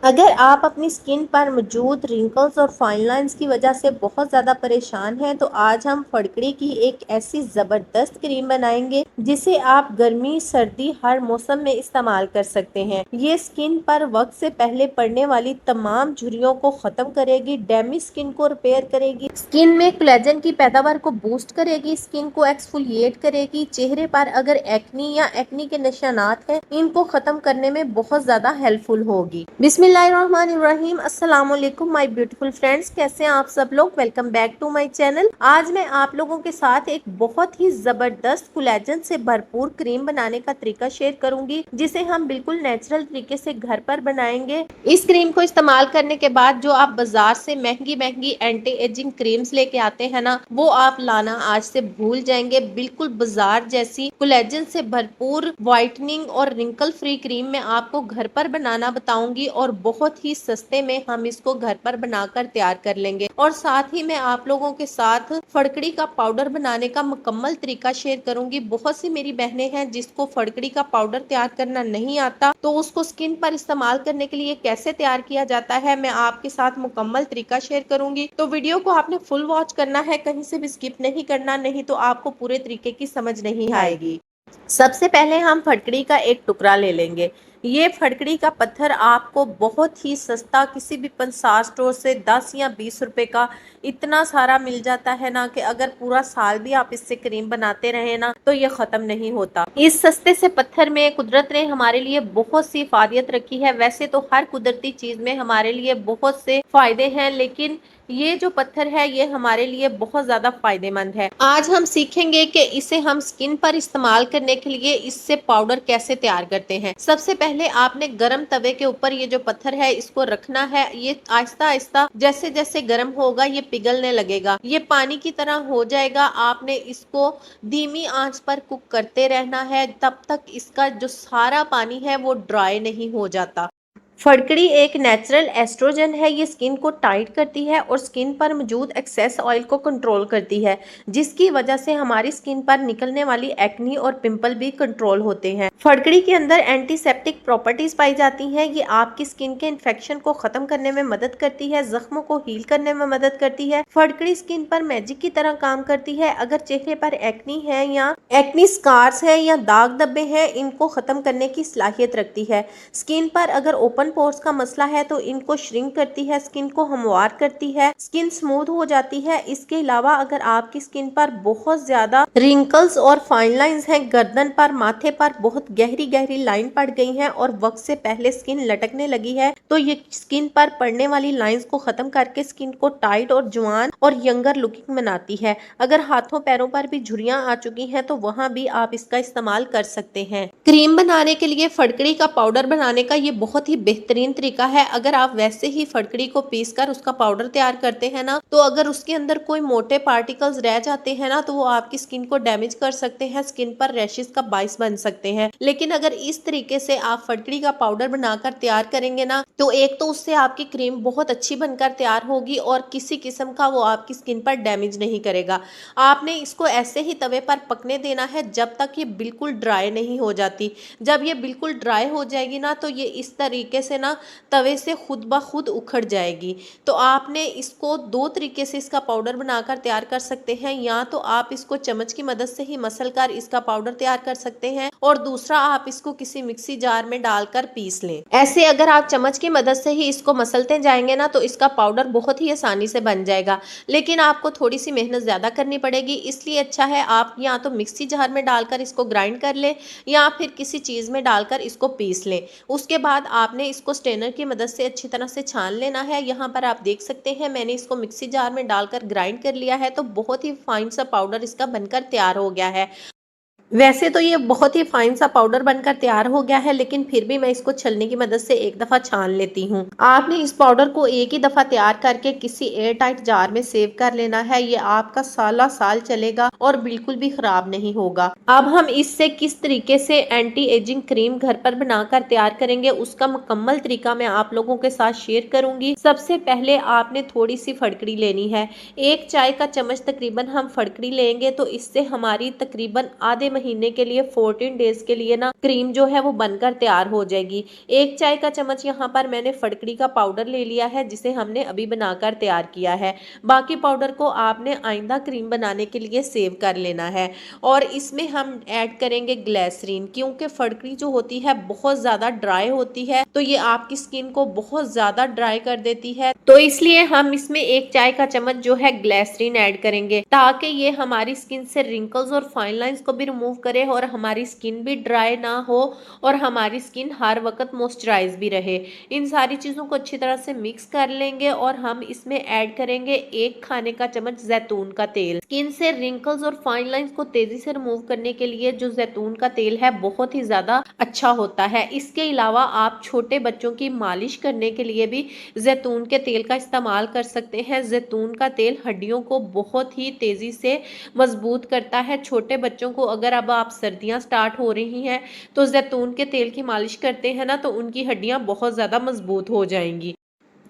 अगर आप अपनी स्किन पर मौजूद रिंकल्स और फाइन लाइंस की वजह से बहुत ज़्यादा परेशान हैं तो आज हम फड़कड़ी की एक ऐसी ज़बरदस्त क्रीम बनाएंगे जिसे आप गर्मी सर्दी हर मौसम में इस्तेमाल कर सकते हैं। ये स्किन पर वक्त से पहले पड़ने वाली तमाम झुर्रियों को ख़त्म करेगी, डैमेज स्किन को रिपेयर करेगी, स्किन में कोलेजन की पैदावार को बूस्ट करेगी, स्किन को एक्सफोलिएट करेगी, चेहरे पर अगर एक्नी या एक्नी के निशानात हैं इनको ख़त्म करने में बहुत ज़्यादा हेल्पफुल होगी। बिस्मिल्लाहिर्रहमानिर्रहीम। अस्सलाम वालेकुम माय ब्यूटीफुल फ्रेंड्स, कैसे हैं आप सब लोग। Welcome back to my channel. आज मैं आप लोगों के साथ एक बहुत ही जबरदस्त कोलेजन से भरपूर क्रीम बनाने का तरीका शेयर करूंगी जिसे हम बिल्कुल नेचुरल तरीके से घर पर बनाएंगे। इस क्रीम को इस्तेमाल करने के बाद जो आप बाजार से महंगी महंगी एंटी एजिंग क्रीम्स लेके आते हैं ना, वो आप लाना आज से भूल जाएंगे। बिल्कुल बाजार जैसी कोलेजन से भरपूर व्हाइटनिंग और रिंकल फ्री क्रीम मैं आपको घर पर बनाना बताऊंगी और बहुत ही सस्ते में हम इसको घर पर बनाकर तैयार कर लेंगे। और साथ ही मैं आप लोगों के साथ फड़कड़ी का पाउडर बनाने का मुकम्मल तरीका शेयर करूंगी। बहुत सी मेरी बहनें हैं जिसको फड़कड़ी का पाउडर तैयार करना नहीं आता, तो उसको स्किन पर इस्तेमाल करने के लिए कैसे तैयार किया जाता है मैं आपके साथ मुकम्मल तरीका शेयर करूंगी। तो वीडियो को आपने फुल वॉच करना है, कहीं से भी स्किप नहीं करना, नहीं तो आपको पूरे तरीके की समझ नहीं आएगी। सबसे पहले हम फटकड़ी का एक टुकड़ा ले लेंगे। ये फटकड़ी का पत्थर आपको बहुत ही सस्ता किसी भी पंसार स्टोर से 10 या 20 रुपए का इतना सारा मिल जाता है ना कि अगर पूरा साल भी आप इससे क्रीम बनाते रहे ना तो ये ख़त्म नहीं होता। इस सस्ते से पत्थर में कुदरत ने हमारे लिए बहुत सी फायदियत रखी है। वैसे तो हर कुदरती चीज़ में हमारे लिए बहुत से फायदे हैं, लेकिन ये जो पत्थर है ये हमारे लिए बहुत ज़्यादा फायदेमंद है। आज हम सीखेंगे कि इसे हम स्किन पर इस्तेमाल करने के लिए इससे पाउडर कैसे तैयार करते हैं। सबसे पहले आपने गरम तवे के ऊपर ये जो पत्थर है इसको रखना है। ये आहिस्ता आहिस्ता जैसे जैसे गर्म होगा ये पिघलने लगेगा, ये पानी की तरह हो जाएगा। आपने इसको धीमी आंच पर कुक करते रहना है तब तक इसका जो सारा पानी है वो ड्राई नहीं हो जाता। फड़कड़ी एक नेचुरल एस्ट्रोजन है, ये स्किन को टाइट करती है और स्किन पर मौजूद एक्सेस ऑयल को कंट्रोल करती है, जिसकी वजह से हमारी स्किन पर निकलने वाली एक्नी और पिंपल भी कंट्रोल होते हैं। फड़कड़ी के अंदर एंटीसेप्टिक प्रॉपर्टीज पाई जाती हैं। ये आपकी स्किन के इन्फेक्शन को खत्म करने में मदद करती है, जख्मों को हील करने में मदद करती है। फड़कड़ी स्किन पर मैजिक की तरह काम करती है। अगर चेहरे पर एक्नी है या एक्नी स्कार्स है या दाग धब्बे हैं, इनको खत्म करने की सलाहियत रखती है। स्किन पर अगर ओपन पोर्स का मसला है तो इनको श्रिंक करती है, स्किन को हमवार करती है, स्किन स्मूथ हो जाती है। इसके अलावा अगर आपकी स्किन पर बहुत ज्यादा रिंकल्स और फाइन लाइंस हैं, गर्दन पर माथे पर बहुत गहरी गहरी लाइन पड़ गई है और वक्त से पहले स्किन लटकने लगी है, तो ये स्किन पर पड़ने वाली लाइंस को खत्म करके स्किन को टाइट और जवान और यंगर लुकिंग बनाती है। अगर हाथों पैरों पर भी झुर्रियां आ चुकी हैं तो वहां भी आप इसका इस्तेमाल कर सकते हैं। क्रीम बनाने के लिए फड़कड़ी का पाउडर बनाने का ये बहुत ही बेहतरीन तरीका है। अगर आप वैसे ही फड़कड़ी को पीसकर उसका पाउडर तैयार करते हैं ना, तो अगर उसके अंदर कोई मोटे पार्टिकल्स रह जाते हैं ना तो वो आपकी स्किन को डैमेज कर सकते हैं, स्किन पर रैशेस का बाइस बन सकते हैं। लेकिन अगर इस तरीके से आप फड़कड़ी का पाउडर बनाकर तैयार करेंगे ना, तो एक तो उससे आपकी क्रीम बहुत अच्छी बनकर तैयार होगी और किसी किस्म का वो आपकी स्किन पर डैमेज नहीं करेगा। आपने इसको ऐसे ही तवे पर पकने देना है जब तक ये बिल्कुल ड्राई नहीं हो जाती। जब ये बिल्कुल ड्राई हो जाएगी ना तो ये इस तरीके से ना तवे से खुद ब खुद उखड़ जाएगी। तो आपने इसको दो तरीके से इसका पाउडर बनाकर तैयार कर सकते हैं। या तो आप इसको चम्मच की मदद से ही मसल कर इसका पाउडर तैयार कर सकते हैं और दूसरा आप इसको किसी मिक्सी जार में डालकर पीस लें। ऐसे अगर आप चम्मच की मदद से ही इसको मसलते जाएंगे ना तो इसका पाउडर बहुत ही आसानी से बन जाएगा, लेकिन आपको थोड़ी सी मेहनत ज्यादा करनी पड़ेगी। इसलिए अच्छा है आप या तो मिक्सी जार में डालकर इसको ग्राइंड कर लें या फिर किसी चीज में डालकर इसको पीस लें। उसके बाद आपने इसको स्ट्रेनर की मदद से अच्छी तरह से छान लेना है। यहाँ पर आप देख सकते हैं मैंने इसको मिक्सी जार में डालकर ग्राइंड कर लिया है, तो बहुत ही फाइन सा पाउडर इसका बनकर तैयार हो गया है। वैसे तो ये बहुत ही फाइन सा पाउडर बनकर तैयार हो गया है, लेकिन फिर भी मैं इसको छलनी की मदद से एक दफा छान लेती हूँ। आपने इस पाउडर को एक ही दफा तैयार करके किसी एयर टाइट जार में सेव कर लेना है। ये आपका साला साल चलेगा और बिल्कुल भी खराब नहीं होगा। अब हम इससे किस तरीके से एंटी एजिंग क्रीम घर पर बनाकर तैयार करेंगे उसका मुकम्मल तरीका मैं आप लोगों के साथ शेयर करूंगी। सबसे पहले आपने थोड़ी सी फड़कड़ी लेनी है, एक चाय का चम्मच तकरीबन हम फड़कड़ी लेंगे तो इससे हमारी तकरीबन आधे महीने के लिए 14 डेज के लिए ना क्रीम जो है वो बनकर तैयार हो जाएगी। 1 चाय का चम्मच यहाँ पर मैंने फटकड़ी का पाउडर ले लिया है जिसे हमने अभी बनाकर तैयार किया है। बाकी पाउडर को आपने आइंदा क्रीम बनाने के लिए सेव कर लेना है। और इसमें हम ऐड करेंगे ग्लिसरीन, क्योंकि फटकड़ी जो होती है बहुत ज़्यादा ड्राई होती है, तो ये आपकी स्किन को बहुत ज़्यादा ड्राई कर देती है। तो इसलिए हम इसमें 1 चाय का चम्मच जो है ग्लिसरीन ऐड करेंगे, ताकि ये हमारी स्किन से रिंकल्स और फाइन लाइंस को भी रिमूव करे और हमारी स्किन भी ड्राई ना हो और हमारी स्किन हर वक्त मॉइस्चराइज भी रहे। इन सारी चीज़ों को अच्छी तरह से मिक्स कर लेंगे और हम इसमें ऐड करेंगे 1 खाने का चम्मच जैतून का तेल। स्किन से रिंकल्स और फाइन लाइंस को तेजी से रिमूव करने के लिए जो जैतून का तेल है बहुत ही ज्यादा अच्छा होता है। इसके अलावा आप छोटे बच्चों की मालिश करने के लिए भी जैतून के तेल का इस्तेमाल कर सकते हैं। जैतून का तेल हड्डियों को बहुत ही तेजी से मजबूत करता है। छोटे बच्चों को अगर अब आप सर्दियां स्टार्ट हो रही हैं तो जैतून के तेल की मालिश करते हैं ना, तो उनकी हड्डियां बहुत ज्यादा मजबूत हो जाएंगी।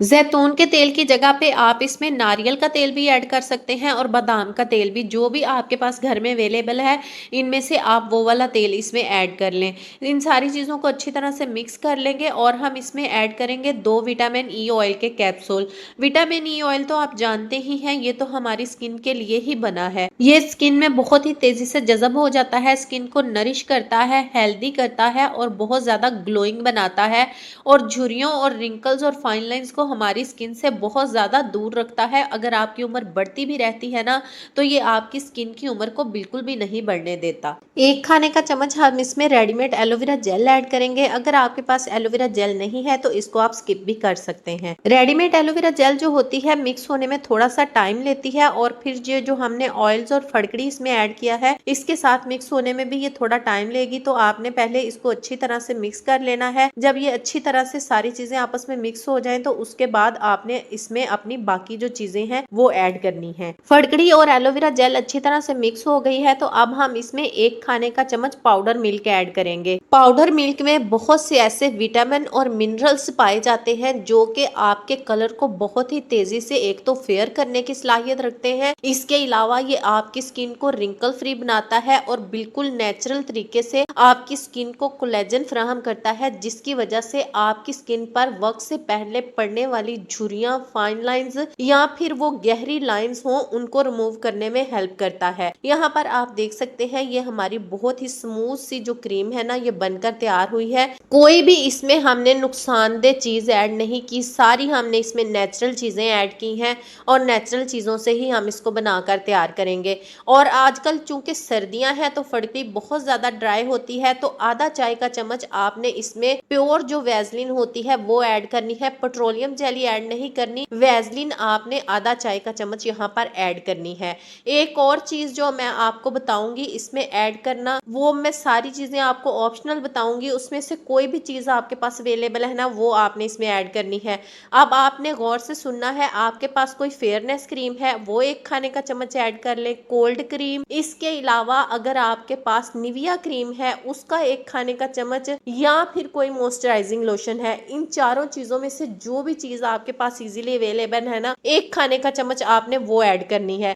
जैतून के तेल की जगह पे आप इसमें नारियल का तेल भी ऐड कर सकते हैं और बादाम का तेल भी, जो भी आपके पास घर में अवेलेबल है इनमें से आप वो वाला तेल इसमें ऐड कर लें। इन सारी चीज़ों को अच्छी तरह से मिक्स कर लेंगे और हम इसमें ऐड करेंगे 2 विटामिन ई ऑयल के कैप्सूल। विटामिन ई ऑयल तो आप जानते ही हैं, ये तो हमारी स्किन के लिए ही बना है। ये स्किन में बहुत ही तेजी से जज़ब हो जाता है, स्किन को नरिश करता है, हेल्दी करता है और बहुत ज़्यादा ग्लोइंग बनाता है और झुर्रियों और रिंकल्स और फाइन लाइंस को हमारी स्किन से बहुत ज़्यादा दूर रखता है। अगर आपकी उम्र बढ़ती भी रहती है ना, तो ये आपकी स्किन की उम्र को बिल्कुल भी नहीं बढ़ने देता। 1 खाने का चम्मच हम इसमें रेडीमेड एलोवेरा जेल ऐड करेंगे। अगर आपके पास एलोवेरा जेल नहीं है तो इसको आप स्किप भी कर सकते हैं। रेडीमेड एलोवेरा जेल जो होती है मिक्स होने में थोड़ा सा टाइम लेती है और फिर ये जो हमने ऑयल्स और फटकड़ी इसमें ऐड किया है इसके साथ मिक्स होने में भी ये थोड़ा टाइम लेगी। तो आपने पहले इसको अच्छी तरह से मिक्स कर लेना है। जब ये अच्छी तरह से सारी चीजें आपस में मिक्स हो जाएं तो उसके बाद आपने इसमें अपनी बाकी जो चीजें हैं वो ऐड करनी है। फटकड़ी और एलोवेरा जेल अच्छी तरह से मिक्स हो गई है, तो अब हम इसमें 1 खाने का चम्मच पाउडर मिल्क ऐड करेंगे। पाउडर मिल्क में बहुत से ऐसे विटामिन और मिनरल्स पाए जाते हैं जो कि आपके कलर को बहुत ही तेजी से एक तो फेयर करने की सलाहियत रखते हैं, इसके अलावा ये आपकी स्किन को रिंकल फ्री बनाता है और बिल्कुल नेचुरल तरीके से आपकी स्किन को कोलेजन फराहम करता है, जिसकी वजह से आपकी स्किन पर वक्त से पहले पड़ने वाली झुर्रियां, फाइन लाइंस या फिर वो गहरी लाइंस हो उनको रिमूव करने में हेल्प करता है। यहाँ पर आप देख सकते हैं ये हमारी बहुत ही स्मूथ सी जो क्रीम है ना ये बनकर तैयार हुई है। कोई भी इसमें हमने नुकसानदेह चीज ऐड नहीं की, सारी हमने इसमें नेचुरल चीजें ऐड की हैं और नेचुरल चीजों से ही हम इसको बनाकर तैयार करेंगे। और आजकल चूंकि सर्दियां हैं तो फटकड़ी बहुत ज्यादा ड्राई होती है, तो आधा चाय का चम्मच आपने इसमें प्योर जो वैसलीन होती है वो ऐड करनी है। पेट्रोलियम जेली ऐड नहीं करनी, वैसलीन आपने आधा चाय का चम्मच यहाँ पर ऐड करनी है। एक और चीज जो मैं आपको बताऊंगी इसमें ऐड करना, वो मैं सारी चीजें आपको ऑप्शनल बताऊंगी, उसमें से कोई भी चीज आपके पास अवेलेबल है ना वो आपने इसमें ऐड करनी है। अब आपने गौर से सुनना है, आपके पास कोई फेयरनेस क्रीम है वो 1 खाने का चम्मच ऐड कर ले, कोल्ड क्रीम, इसके अलावा अगर आपके पास निविया क्रीम है उसका 1 खाने का चम्मच, या फिर कोई मॉइस्चराइजिंग लोशन है, इन चारों चीजों में से जो भी चीज आपके पास इजीली अवेलेबल है ना 1 खाने का चम्मच आपने वो ऐड करनी है।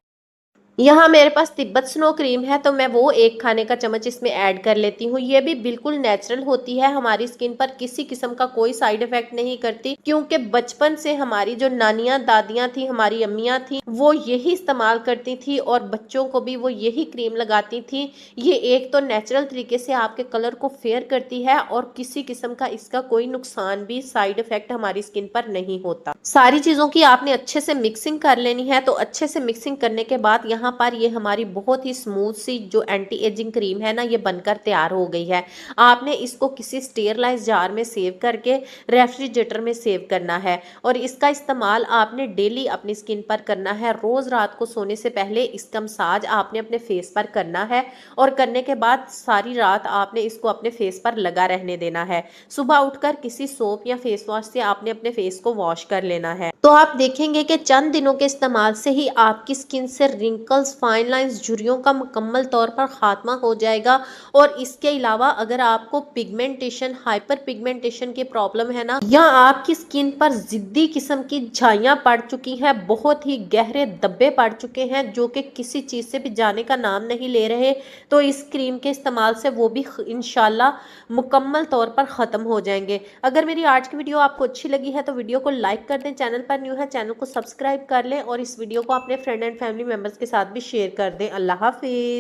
यहाँ मेरे पास तिब्बत स्नो क्रीम है तो मैं वो 1 खाने का चम्मच इसमें ऐड कर लेती हूँ। ये भी बिल्कुल नेचुरल होती है, हमारी स्किन पर किसी किस्म का कोई साइड इफेक्ट नहीं करती, क्योंकि बचपन से हमारी जो नानियां दादियां थी, हमारी अम्मियां थी, वो यही इस्तेमाल करती थी और बच्चों को भी वो यही क्रीम लगाती थी। ये एक तो नेचुरल तरीके से आपके कलर को फेयर करती है और किसी किस्म का इसका कोई नुकसान भी साइड इफेक्ट हमारी स्किन पर नहीं होता। सारी चीजों की आपने अच्छे से मिक्सिंग कर लेनी है। तो अच्छे से मिक्सिंग करने के बाद यहाँ पर ये हमारी बहुत ही स्मूथ सी जो एंटी एजिंग क्रीम है ना ये बनकर तैयार हो गई है। आपने इसको किसी स्टेरलाइज जार में सेव करके रेफ्रिजरेटर में सेव करना है और इसका इस्तेमाल आपने डेली अपनी स्किन पर करना है। रोज रात को सोने से पहले इसका मसाज आपने अपने फेस पर करना है और करने के बाद सारी रात आपने इसको अपने फेस पर लगा रहने देना है। सुबह उठकर किसी सोप या फेस वॉश से आपने अपने फेस को वॉश कर लेना है। तो आप देखेंगे कि चंद दिनों के इस्तेमाल से ही आपकी स्किन से रिंकल्स, फाइन लाइंस, झुर्रियों का मुकम्मल तौर पर खात्मा हो जाएगा। और इसके अलावा अगर आपको पिगमेंटेशन, हाइपर पिगमेंटेशन की प्रॉब्लम है ना, या आपकी स्किन पर जिद्दी किस्म की झाइयाँ पड़ चुकी हैं, बहुत ही गहरे धब्बे पड़ चुके हैं जो कि किसी चीज़ से भी जाने का नाम नहीं ले रहे, तो इस क्रीम के इस्तेमाल से वो भी इंशाल्लाह मुकम्मल तौर पर ख़त्म हो जाएंगे। अगर मेरी आज की वीडियो आपको अच्छी लगी है तो वीडियो को लाइक कर दें, चैनल पर न्यू है चैनल को सब्सक्राइब कर लें और इस वीडियो को अपने फ्रेंड एंड फैमिली मेम्बर्स के साथ भी शेयर कर दें। अल्लाह हाफिज़।